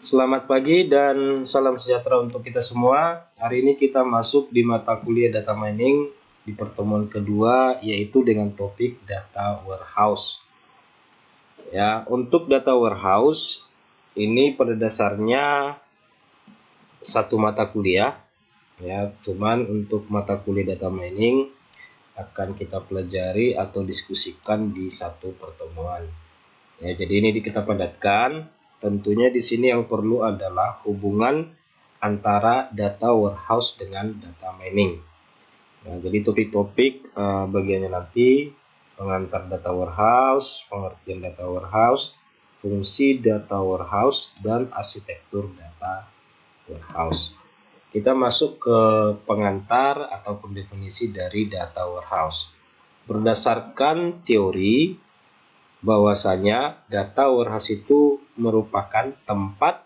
Selamat pagi dan salam sejahtera untuk kita semua. Hari ini kita masuk di mata kuliah data mining di pertemuan kedua, yaitu dengan topik data warehouse. Ya, untuk data warehouse ini pada dasarnya satu mata kuliah. Ya, cuman untuk mata kuliah data mining akan kita pelajari atau diskusikan di satu pertemuan. Ya, jadi ini kita padatkan. Tentunya di sini yang perlu adalah hubungan antara data warehouse dengan data mining. Nah, jadi topik-topik bagiannya nanti pengantar data warehouse, pengertian data warehouse, fungsi data warehouse, dan arsitektur data warehouse. Kita masuk ke pengantar ataupun definisi dari data warehouse. Berdasarkan teori bahwasanya data warehouse itu merupakan tempat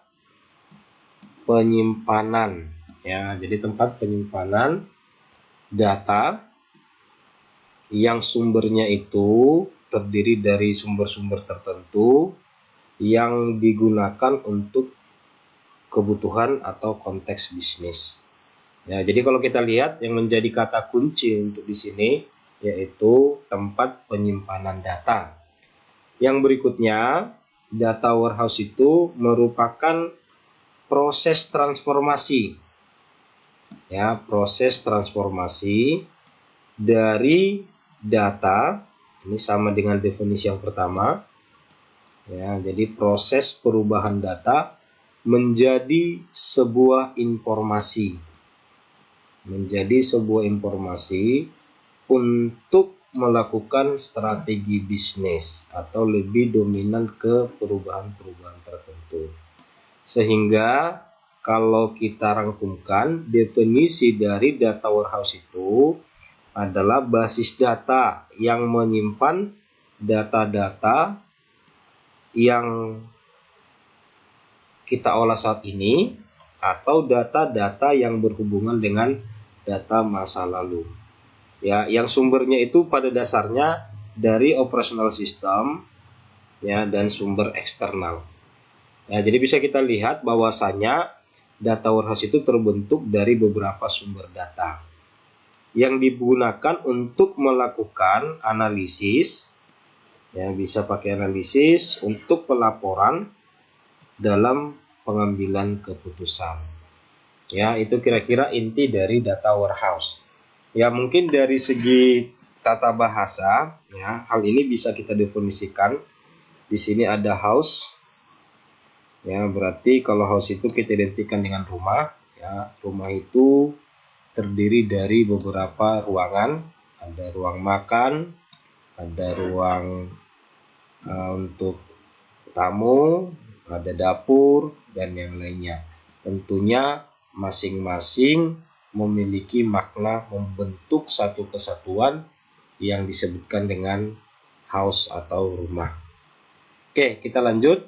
penyimpanan, ya. Jadi tempat penyimpanan data yang sumbernya itu terdiri dari sumber-sumber tertentu yang digunakan untuk kebutuhan atau konteks bisnis. Ya, jadi kalau kita lihat yang menjadi kata kunci untuk di sini yaitu tempat penyimpanan data. Yang berikutnya, data warehouse itu merupakan proses transformasi. Ya, proses transformasi dari data, ini sama dengan definisi yang pertama. Ya, jadi proses perubahan data menjadi sebuah informasi. Menjadi sebuah informasi untuk melakukan strategi bisnis atau lebih dominan ke perubahan-perubahan tertentu. Sehingga kalau kita rangkumkan, definisi dari data warehouse itu adalah basis data yang menyimpan data-data yang kita olah saat ini atau data-data yang berhubungan dengan data masa lalu. Ya, yang sumbernya itu pada dasarnya dari operational system, ya, dan sumber eksternal. Ya, jadi bisa kita lihat bahwasanya data warehouse itu terbentuk dari beberapa sumber data yang digunakan untuk melakukan analisis, ya, bisa pakai analisis untuk pelaporan dalam pengambilan keputusan. Ya, itu kira-kira inti dari data warehouse. Ya, mungkin dari segi tata bahasa, ya, hal ini bisa kita definisikan. Di sini ada house. Ya, berarti kalau house itu kita identikan dengan rumah, ya. Rumah itu terdiri dari beberapa ruangan, ada ruang makan, ada ruang untuk tamu, ada dapur, dan yang lainnya. Tentunya masing-masing memiliki makna membentuk satu kesatuan yang disebutkan dengan house atau rumah. Oke, kita lanjut.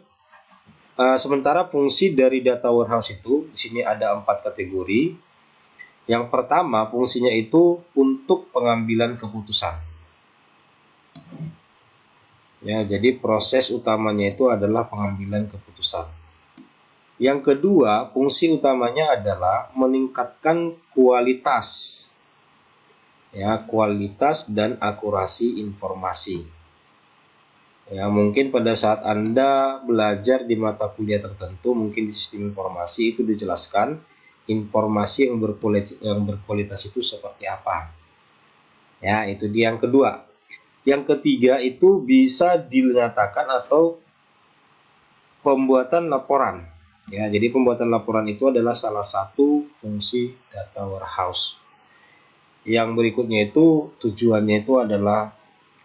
Sementara fungsi dari data warehouse itu di sini ada 4 kategori. Yang pertama, fungsinya itu untuk pengambilan keputusan. Ya, jadi proses utamanya itu adalah pengambilan keputusan. Yang kedua, fungsi utamanya adalah meningkatkan kualitas. Ya, kualitas dan akurasi informasi. Ya, mungkin pada saat Anda belajar di mata kuliah tertentu, mungkin di sistem informasi itu dijelaskan informasi yang berkualitas itu seperti apa. Ya, itu dia yang kedua. Yang ketiga itu bisa dinyatakan atau pembuatan laporan. Ya, jadi pembuatan laporan itu adalah salah satu fungsi data warehouse. Yang berikutnya itu tujuannya itu adalah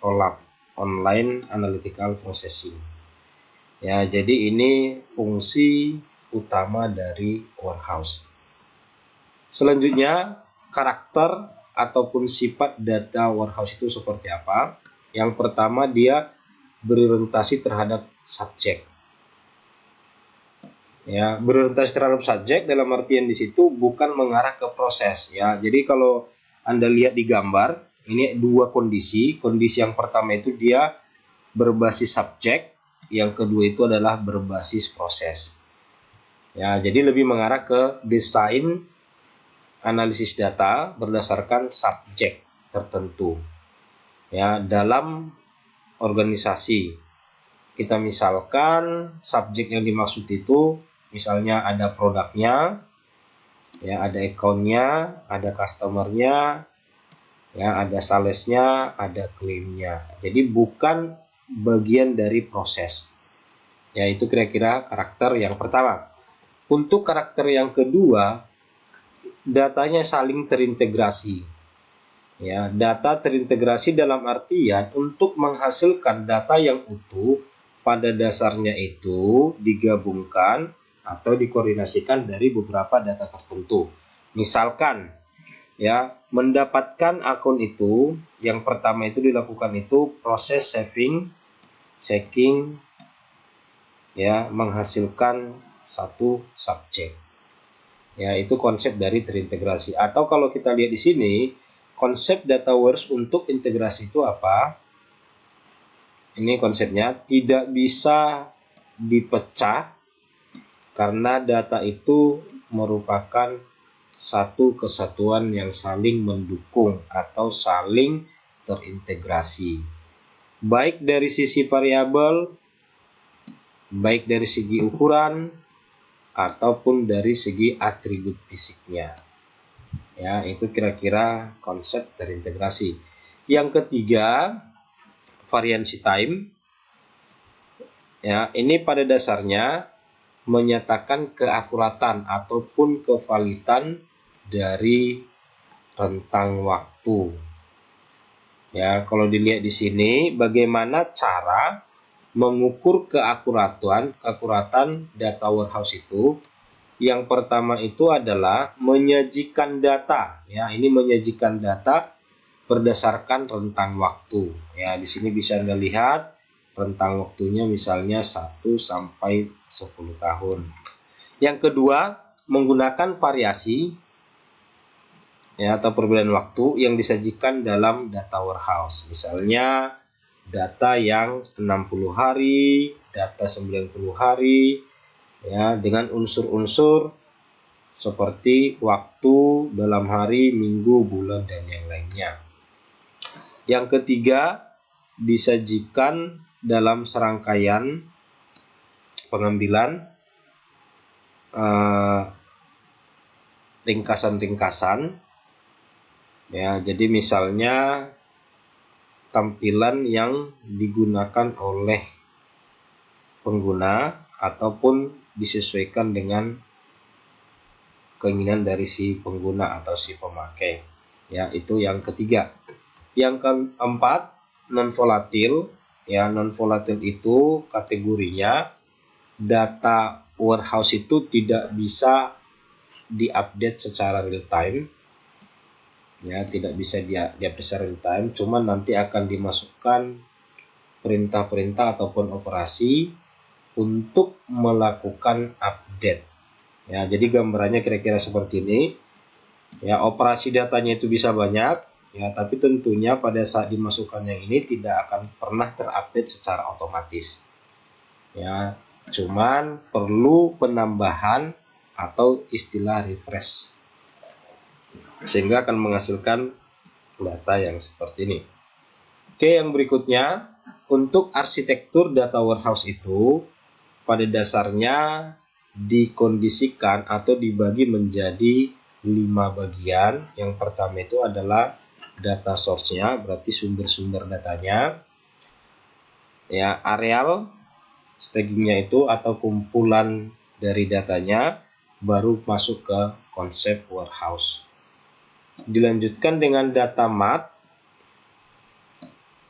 OLAP, Online Analytical Processing. Ya, jadi ini fungsi utama dari warehouse. Selanjutnya, karakter ataupun sifat data warehouse itu seperti apa? Yang pertama, dia berorientasi terhadap subjek. Ya, berorientasi terhadap subjek dalam artian di situ bukan mengarah ke proses, ya. Jadi kalau Anda lihat di gambar, ini dua kondisi. Kondisi yang pertama itu dia berbasis subjek, yang kedua itu adalah berbasis proses. Ya, jadi lebih mengarah ke desain analisis data berdasarkan subjek tertentu. Ya, dalam organisasi kita misalkan subjek yang dimaksud itu misalnya ada produknya, ya ada account-nya, ada customer-nya, ya ada salesnya, ada klaimnya. Jadi bukan bagian dari proses. Ya, itu kira-kira karakter yang pertama. Untuk karakter yang kedua, datanya saling terintegrasi. Ya, data terintegrasi dalam artian untuk menghasilkan data yang utuh, pada dasarnya itu digabungkan atau dikoordinasikan dari beberapa data tertentu. Misalkan, ya, mendapatkan akun itu, yang pertama itu dilakukan itu proses checking, ya, menghasilkan satu subjek. Ya, itu konsep dari terintegrasi. Atau kalau kita lihat di sini, konsep data warehouse untuk integrasi itu apa? Ini konsepnya tidak bisa dipecah karena data itu merupakan satu kesatuan yang saling mendukung atau saling terintegrasi. Baik dari sisi variabel, baik dari segi ukuran, ataupun dari segi atribut fisiknya. Ya, itu kira-kira konsep terintegrasi. Yang ketiga, variansi time. Ya, ini pada dasarnya menyatakan keakuratan ataupun kevalidan dari rentang waktu. Ya, kalau dilihat di sini bagaimana cara mengukur keakuratan data warehouse itu. Yang pertama itu adalah menyajikan data. Ya, ini menyajikan data berdasarkan rentang waktu. Ya, di sini bisa Anda lihat rentang waktunya misalnya 1 sampai 10 tahun. Yang kedua, menggunakan variasi, ya, atau perbedaan waktu yang disajikan dalam data warehouse. Misalnya data yang 60 hari, data 90 hari, ya, dengan unsur-unsur seperti waktu dalam hari, minggu, bulan, dan yang lainnya. Yang ketiga, disajikan dalam serangkaian pengambilan ringkasan-ringkasan. Ya, jadi misalnya tampilan yang digunakan oleh pengguna ataupun disesuaikan dengan keinginan dari si pengguna atau si pemakai. Ya, itu yang ketiga. Yang keempat, non volatil. Ya, non volatil itu kategorinya data warehouse itu tidak bisa diupdate secara real time. Ya, tidak bisa diupdate secara real time, cuman nanti akan dimasukkan perintah-perintah ataupun operasi untuk melakukan update. Ya, jadi gambarannya kira-kira seperti ini. Ya, operasi datanya itu bisa banyak, ya, tapi tentunya pada saat dimasukkan yang ini tidak akan pernah terupdate secara otomatis. Ya, cuman perlu penambahan atau istilah refresh, sehingga akan menghasilkan data yang seperti ini. Oke, yang berikutnya, untuk arsitektur data warehouse itu pada dasarnya dikondisikan atau dibagi menjadi 5 bagian. Yang pertama itu adalah data source-nya, berarti sumber-sumber datanya. Ya, areal stagingnya itu atau kumpulan dari datanya, baru masuk ke konsep warehouse. Dilanjutkan dengan data mart,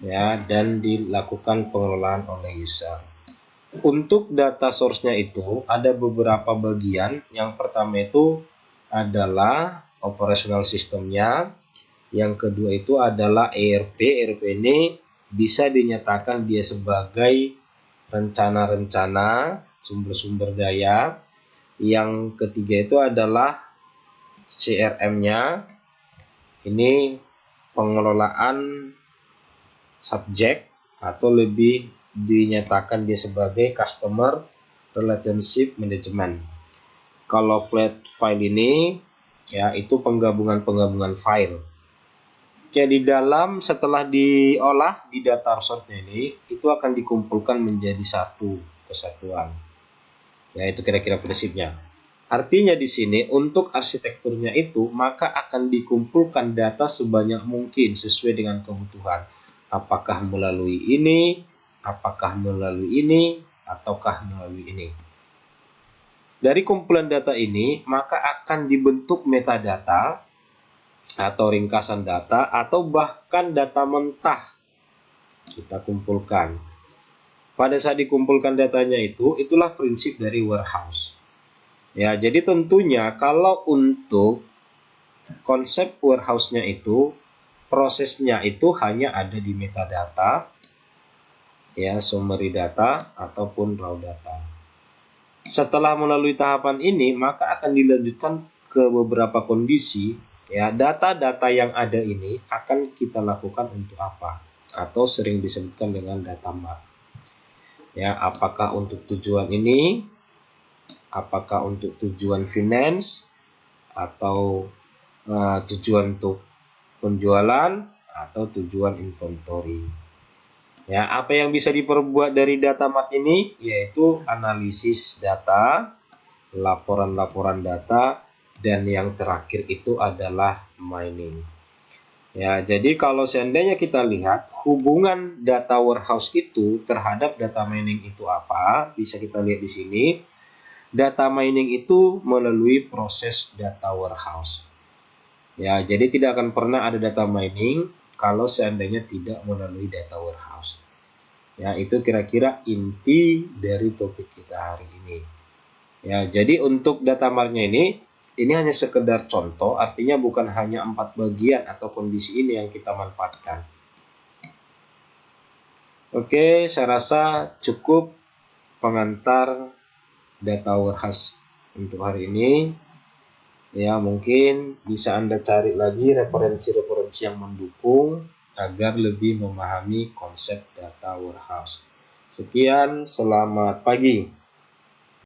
ya, dan dilakukan pengelolaan oleh user. Untuk data source-nya itu ada beberapa bagian. Yang pertama itu adalah operational system-nya. Yang kedua itu adalah ERP. ERP ini bisa dinyatakan dia sebagai rencana-rencana sumber-sumber daya. Yang ketiga itu adalah CRM-nya. Ini pengelolaan subjek atau lebih dinyatakan dia sebagai customer relationship management. Kalau flat file ini ya itu penggabungan file. Oke, di dalam setelah diolah di data source-nya ini itu akan dikumpulkan menjadi satu kesatuan. Ya, itu kira-kira prinsipnya. Artinya di sini untuk arsitekturnya itu maka akan dikumpulkan data sebanyak mungkin sesuai dengan kebutuhan. Apakah melalui ini, apakah melalui ini, ataukah melalui ini. Dari kumpulan data ini maka akan dibentuk metadata atau ringkasan data atau bahkan data mentah kita kumpulkan. Pada saat dikumpulkan datanya itulah prinsip dari warehouse. Ya, jadi tentunya kalau untuk konsep warehouse-nya itu prosesnya itu hanya ada di metadata, ya, summary data ataupun raw data. Setelah melalui tahapan ini maka akan dilanjutkan ke beberapa kondisi. Ya, data-data yang ada ini akan kita lakukan untuk apa? Atau sering disebutkan dengan data mart. Ya, apakah untuk tujuan ini? Apakah untuk tujuan finance atau tujuan untuk penjualan atau tujuan inventory. Ya, apa yang bisa diperbuat dari data mart ini yaitu analisis data, laporan-laporan data, dan yang terakhir itu adalah mining. Ya, jadi kalau seandainya kita lihat hubungan data warehouse itu terhadap data mining itu apa, bisa kita lihat di sini. Data mining itu melalui proses data warehouse. Ya, jadi tidak akan pernah ada data mining kalau seandainya tidak melalui data warehouse. Ya, itu kira-kira inti dari topik kita hari ini. Ya, jadi untuk data martnya ini hanya sekedar contoh, artinya bukan hanya 4 bagian atau kondisi ini yang kita manfaatkan. Oke, saya rasa cukup pengantar data warehouse untuk hari ini. Ya, mungkin bisa Anda cari lagi referensi-referensi yang mendukung agar lebih memahami konsep data warehouse. Sekian, selamat pagi.